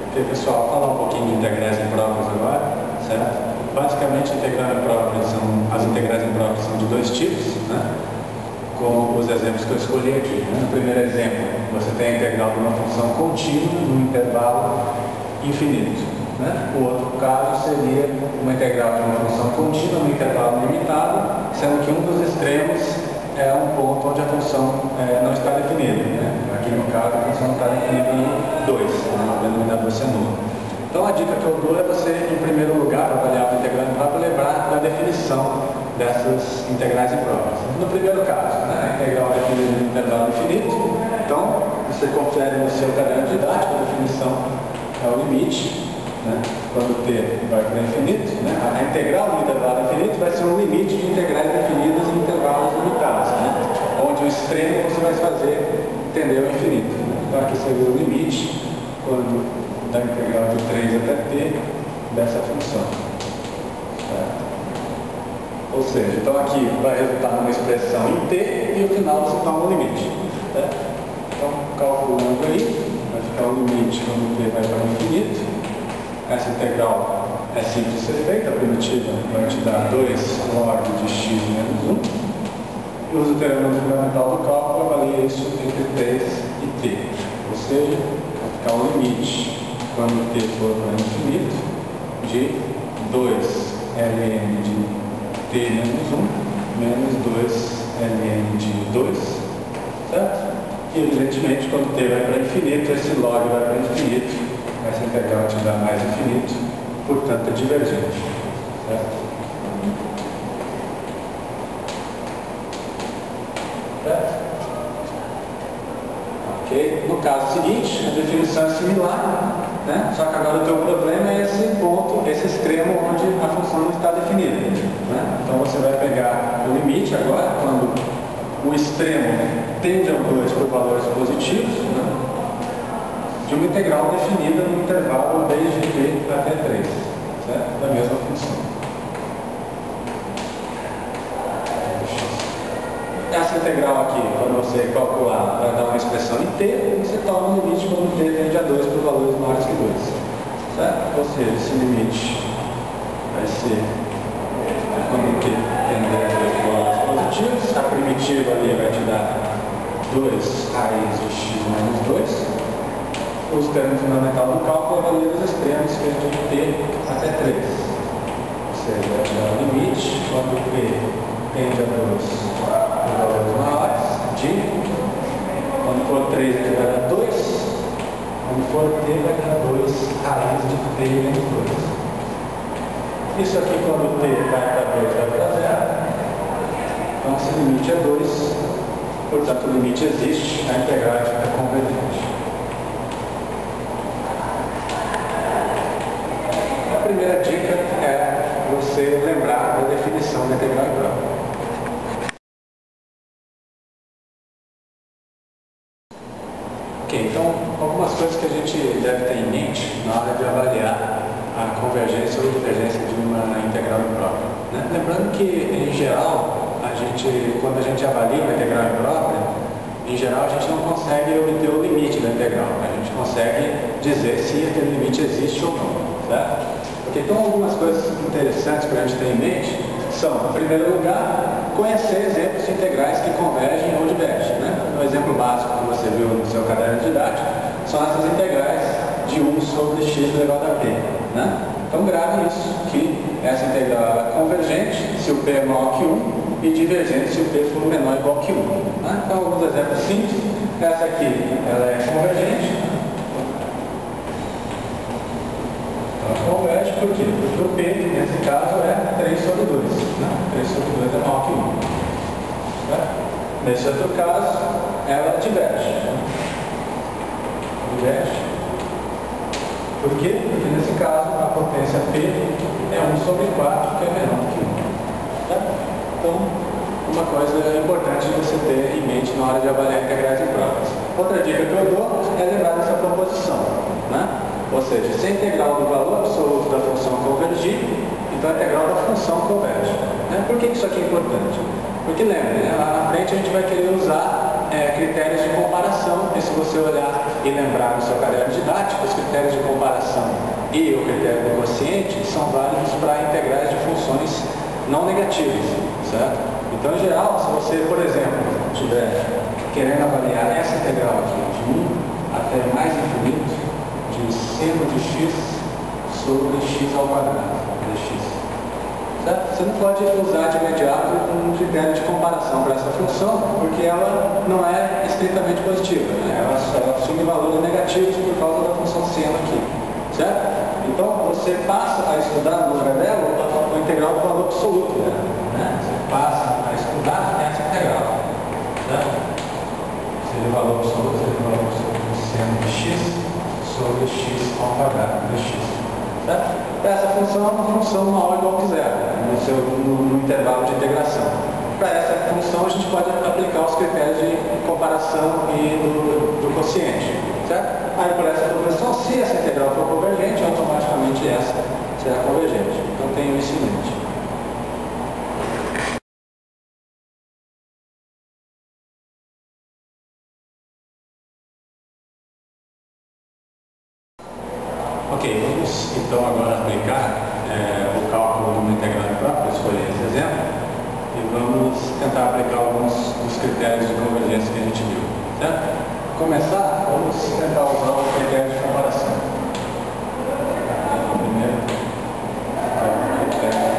Ok, pessoal, vou falar um pouquinho de integrais impróprias agora, certo? Basicamente, integral imprópria as integrais impróprias são de dois tipos, né? Como os exemplos que eu escolhi aqui. Né? No primeiro exemplo, você tem a integral de uma função contínua num intervalo infinito. Né? O outro caso seria uma integral de uma função contínua num intervalo limitado, sendo que um dos extremos é um ponto onde a função não está definida. Né? Aqui no caso, a função não está definida em 2, né? O denominador ser nulo. Então a dica que eu dou é você, em primeiro lugar, para avaliar a integral imprópria, lembrar da definição dessas integrais impróprias. No primeiro caso, né, a integral é definida no intervalo infinito, então você confere no seu caderno didático, a definição é o limite, né, quando t vai para infinito, né, a integral no intervalo infinito vai ser um limite de integrais definidas em intervalos limitados, né, onde o extremo você vai fazer tender ao infinito. Então aqui seria o limite quando da integral de 3 até t dessa função. Ou seja, então aqui vai resultar numa expressão em t e no final você toma um limite. Certo? Então, calculando aí, vai ficar o limite quando t vai para o infinito. Essa integral é simples de ser feita, a primitiva vai te dar 2 log de x menos 1. E usa o teorema fundamental do cálculo, avalia isso entre 3 e t. Ou seja, vai ficar o limite quando t for para o infinito, de 2 ln de t menos 1 menos 2 ln de 2, certo? E evidentemente, quando t vai para infinito, esse log vai para infinito, essa integral te dá mais infinito, portanto é divergente, certo? Ok? No caso seguinte, a definição é similar, né? Só que agora o teu problema é esse ponto, esse extremo onde a função não está definida. Né? Então você vai pegar o limite agora, quando o extremo tende ao 2 por valores positivos, né? De uma integral definida no intervalo desde t até 3, certo? Da mesma função. Essa integral aqui, quando você calcular para dar uma expressão em t, você toma o limite quando t tende a 2 por valores maiores que 2. Certo? Ou seja, esse limite vai ser quando t tende a 2 por valores positivos. A primitiva ali vai te dar 2 raiz de x menos 2. Usa o termo fundamental do cálculo, avalia os extremos que é de t até 3. Ou seja, vai te dar o limite quando t tende a 2 valores maiores de, quando for 3 aqui vai dar 2, quando for t vai dar 2 raiz de t menos 2. Isso aqui quando t vai para 2 vai para 0, então esse limite é 2, portanto o limite existe, a integral fica convergente. A primeira dica é você lembrar da definição da integral imprópria. Ok, então algumas coisas que a gente deve ter em mente na hora de avaliar a convergência ou divergência de uma integral imprópria. Né? Lembrando que, em geral, quando a gente avalia uma integral imprópria, em geral a gente não consegue obter o limite da integral. A gente consegue dizer se aquele limite existe ou não. Certo? Okay, então algumas coisas interessantes para a gente ter em mente são, em primeiro lugar, conhecer exemplos de integrais que convergem ou divergem. Né? O exemplo básico que você viu no seu caderno didático são essas integrais de 1 sobre x elevado a p. Né? Então grave isso, que essa integral é convergente se o p é maior que 1 e divergente se o p for menor ou igual que 1. Né? Então alguns exemplos simples. Essa aqui ela é convergente. Ela converge por quê? Porque o p, nesse caso, é 3 sobre 2. Né? 3 sobre 2 é maior que 1. Certo? Nesse outro caso, ela diverge. Diverge. Por quê? Porque nesse caso, a potência p é 1 sobre 4, que é menor que 1. Certo? Então, uma coisa importante de você ter em mente na hora de avaliar integrais impróprias. Outra dica que eu dou é lembrar dessa proposição. Né? Ou seja, se a integral do valor absoluto da função convergir, então a integral da função converge. Né? Por que isso aqui é importante? Porque lembra, né? Lá na frente a gente vai querer usar critérios de comparação, e se você olhar e lembrar no seu caderno didático, os critérios de comparação e o critério do quociente são válidos para integrais de funções não negativas, certo? Então, em geral, se você, por exemplo, estiver querendo avaliar essa integral aqui, de 1 até mais infinito, de seno de x sobre x ao quadrado, dx. Certo? Você não pode usar de imediato um critério de comparação para essa função, porque ela não é estritamente positiva, né? Ela assume valores negativos por causa da função seno aqui, certo? Então, você passa a estudar no lugar dela o integral do valor absoluto dela, né? Você passa a estudar essa integral, certo? Seja o valor absoluto, seja o valor absoluto do seno de x sobre x ao quadrado de x. Certo? Essa função é uma função maior ou igual que zero no intervalo de integração. Para essa função a gente pode aplicar os critérios de comparação e do quociente. Certo? Aí por essa proposição, se essa integral for convergente, automaticamente essa será convergente. Então tenho isso em mente. Ok, vamos então agora aplicar o cálculo de uma integral própria, escolher esse exemplo, e vamos tentar aplicar alguns dos critérios de convergência que a gente viu, certo? Para começar, vamos tentar usar o critério de comparação. Primeiro, o critério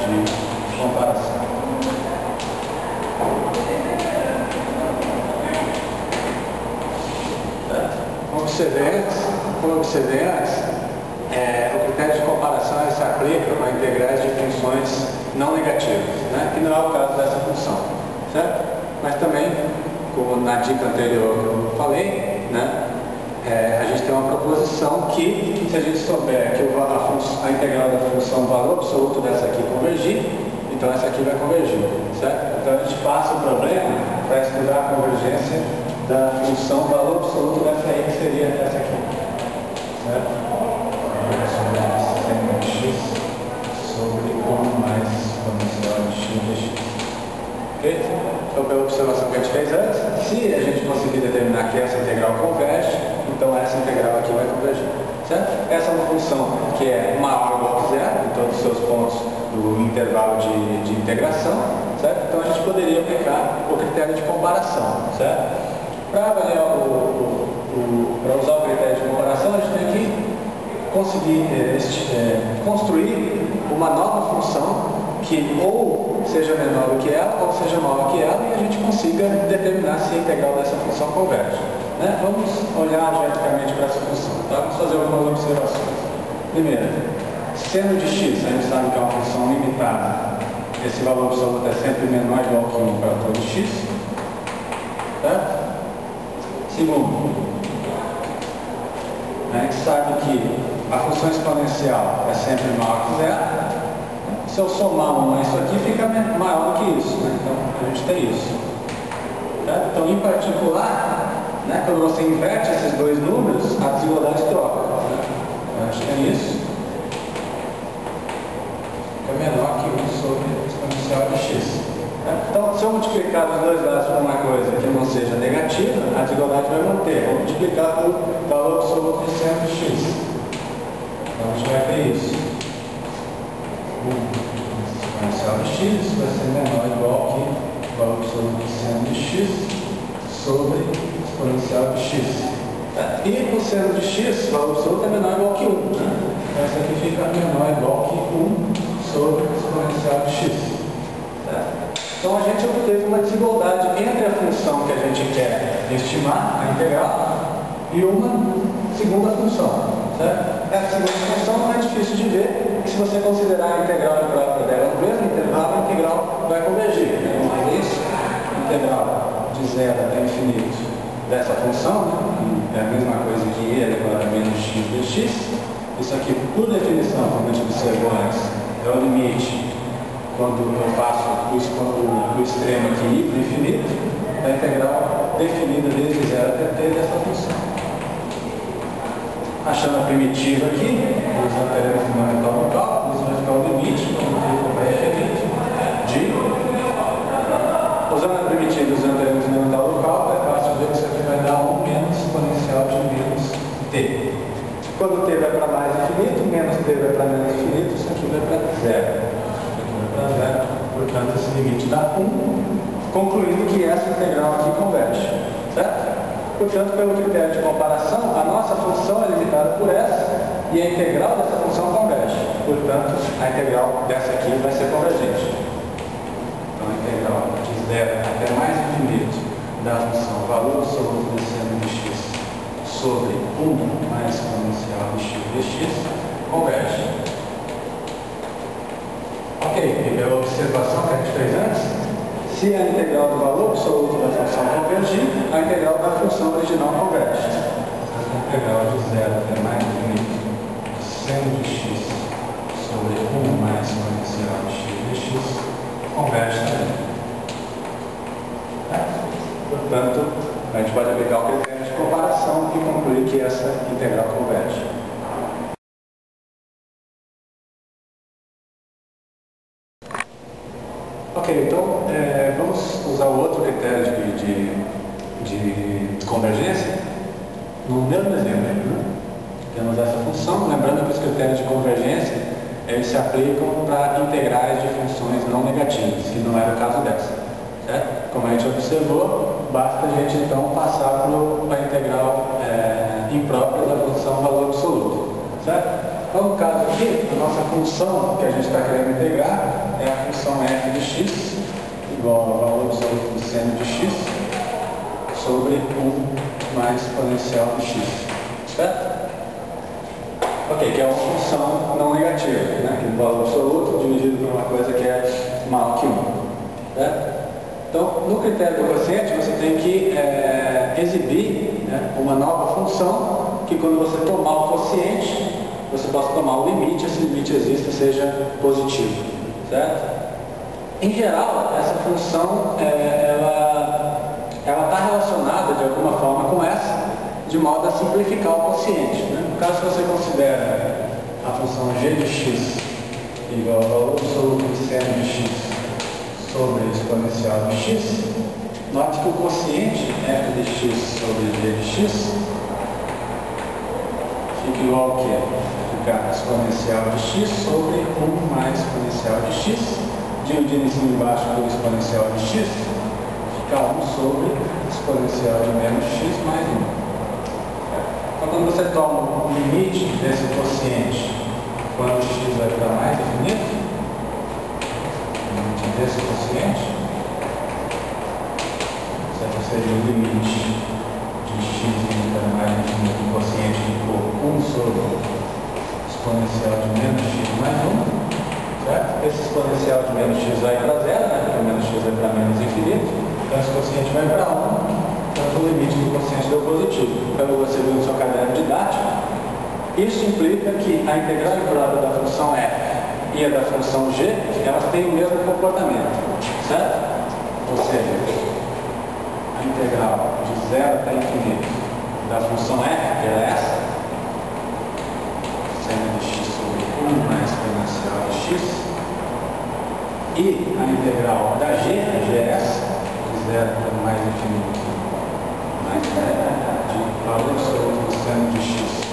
de comparação. Como observei antes, o critério de comparação se aplica para integrais de funções não negativas, né? Que não é o caso dessa função, certo? Mas também, como na dica anterior eu falei, né? A gente tem uma proposição que, se a gente souber que a integral da função valor absoluto dessa aqui convergir, então essa aqui vai convergir, certo? Então a gente passa o problema para estudar a convergência da função valor absoluto dessa aí, que seria essa aqui, certo? Seno de x sobre 1 mais exponencial de x dx. Ok? Então, pela observação que a gente fez antes, se a gente conseguir determinar que essa integral converge, então essa integral aqui vai convergir, certo? Essa é uma função que é maior ou igual que zero em todos os seus pontos do intervalo de integração, certo? Então a gente poderia aplicar o critério de comparação, certo? Para avaliar para usar o critério de comparação, a gente tem que conseguir construir uma nova função que ou seja menor do que ela, ou seja maior que ela, e a gente consiga determinar se a integral dessa função converge, né? Vamos olhar algebricamente para essa função, tá? Vamos fazer algumas observações. Primeiro, seno de x, a gente sabe que é uma função limitada. Esse valor absoluto é sempre menor ou igual que 1 para todo x, certo? Segundo, a gente sabe que a função exponencial é sempre maior que zero. Se eu somar 1 a isso aqui, fica maior do que isso, né? Então, a gente tem isso. Certo? Então, em particular, né, quando você inverte esses dois números, a desigualdade troca. Né? Então, a gente tem isso. Fica menor que 1 sobre o exponencial de x. Então, se eu multiplicar os dois lados por uma coisa que não seja negativa, a desigualdade vai manter. Vou multiplicar por valor absoluto de seno de x. Então, a gente vai ter isso. O exponencial de x vai ser menor ou igual que o valor absoluto de seno de x sobre o exponencial de x. E o seno de x, o valor absoluto, é menor ou igual que 1. Né? Então, isso aqui fica menor ou igual que 1 sobre o exponencial de x. Então a gente obteve uma desigualdade entre a função que a gente quer estimar, a integral, e uma segunda função. Certo? Essa segunda função não é difícil de ver, se você considerar a integral própria dela no mesmo intervalo, a integral vai convergir. Uma vez, a integral de 0 até infinito dessa função, é a mesma coisa que e elevado a menos x dx. Isso aqui, por definição, como a gente observou antes, é o limite quando eu faço o extremo aqui ir para o infinito, da integral definida desde 0 até t dessa função. Achando a primitiva aqui, nós não teremos fundamental no cálculo, isso vai ficar o limite, quando t for para infinito, de... Usando dá 1, concluindo que essa integral aqui converge, certo? Portanto, pelo critério de comparação, a nossa função é limitada por essa e a integral dessa função converge. Portanto, a integral dessa aqui vai ser convergente. Então, a integral de 0 até mais infinito da função valor absoluto de seno de x sobre 1 mais exponencial de x dx converge. Ok, e pela observação que a gente fez antes, se a integral do valor absoluto da função convergir, a integral da função original converge. A integral de 0 até mais infinito seno de x sobre 1 mais exponencial de x dx converge também. Portanto, a gente pode aplicar o critério de comparação e concluir que essa integral converge. Ok, então vamos usar o outro critério de convergência no mesmo exemplo. Né? Temos essa função, lembrando que os critérios de convergência eles se aplicam para integrais de funções não negativas, que não era o caso dessa. Certo? Como a gente observou, basta a gente então passar para a integral imprópria da função valor absoluto. Certo? Então, no caso aqui, a nossa função que a gente está querendo integrar é a função f de x igual ao valor absoluto de seno de x sobre 1 mais exponencial de x. Certo? Ok, que é uma função não negativa, né? Que o valor absoluto dividido por uma coisa que é maior que 1. Certo? Então, no critério do quociente, você tem que exibir, né, uma nova função que quando você tomar o quociente, você possa tomar o limite, esse limite exista, seja positivo. Certo? Em geral, essa função ela está relacionada de alguma forma com essa, de modo a simplificar o quociente. Né? No caso, se você considera a função g de x igual ao valor absoluto de seno de x sobre exponencial de x, note que o quociente f de x sobre g de x fica igual ao que? Fica exponencial de x sobre 1 mais exponencial de x, dividindo em cima e embaixo por exponencial de x, fica 1 sobre exponencial de menos x mais 1. Então, quando você toma o limite desse quociente, quando x vai para mais infinito, desse quociente, certo? Seria o limite de x para mais infinito do quociente por 1 sobre exponencial de menos x mais 1, certo? Esse exponencial de menos x vai para 0, né? Porque menos x vai para menos infinito, então esse quociente vai para 1, então o limite do quociente deu positivo. Como você viu no seu caderno didático, isso implica que a integral imprópria da função f e a da função g, elas têm o mesmo comportamento, certo? Ou seja, a integral de 0 até infinito da função f, que é essa, seno de x sobre 1 mais exponencial de x, e a integral da g, a g é essa, de 0 até mais infinito, mais 0, de valor absoluto do seno de x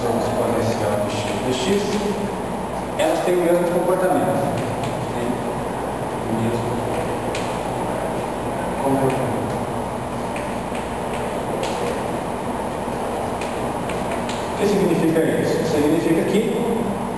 sobre exponencial de x dx, elas têm o mesmo comportamento. Tem o mesmo comportamento. O que significa isso? Significa que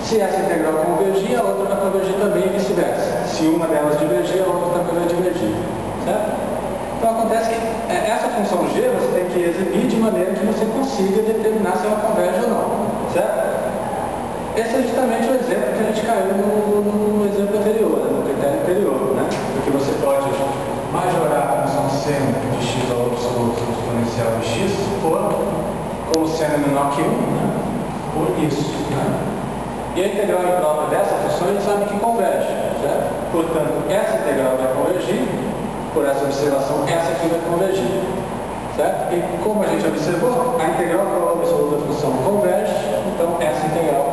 se essa integral convergir, a outra vai convergir também e vice-versa. Se uma delas divergir, a outra também vai divergir. Certo? Então acontece que essa função g você tem que exibir de maneira que você consiga determinar se ela converge ou não. Certo? Esse é justamente o exemplo que a gente caiu no exemplo anterior, no critério anterior, né? Porque você pode majorar a função seno de x ao absoluto exponencial de x como seno é menor que 1, né? Por isso. Né? E a integral imprópria dessa função a gente sabe que converge, certo? Portanto, essa integral vai convergir, por essa observação, essa aqui vai convergir. Certo? E como a gente observou, a integral imprópria da função converge, então essa integral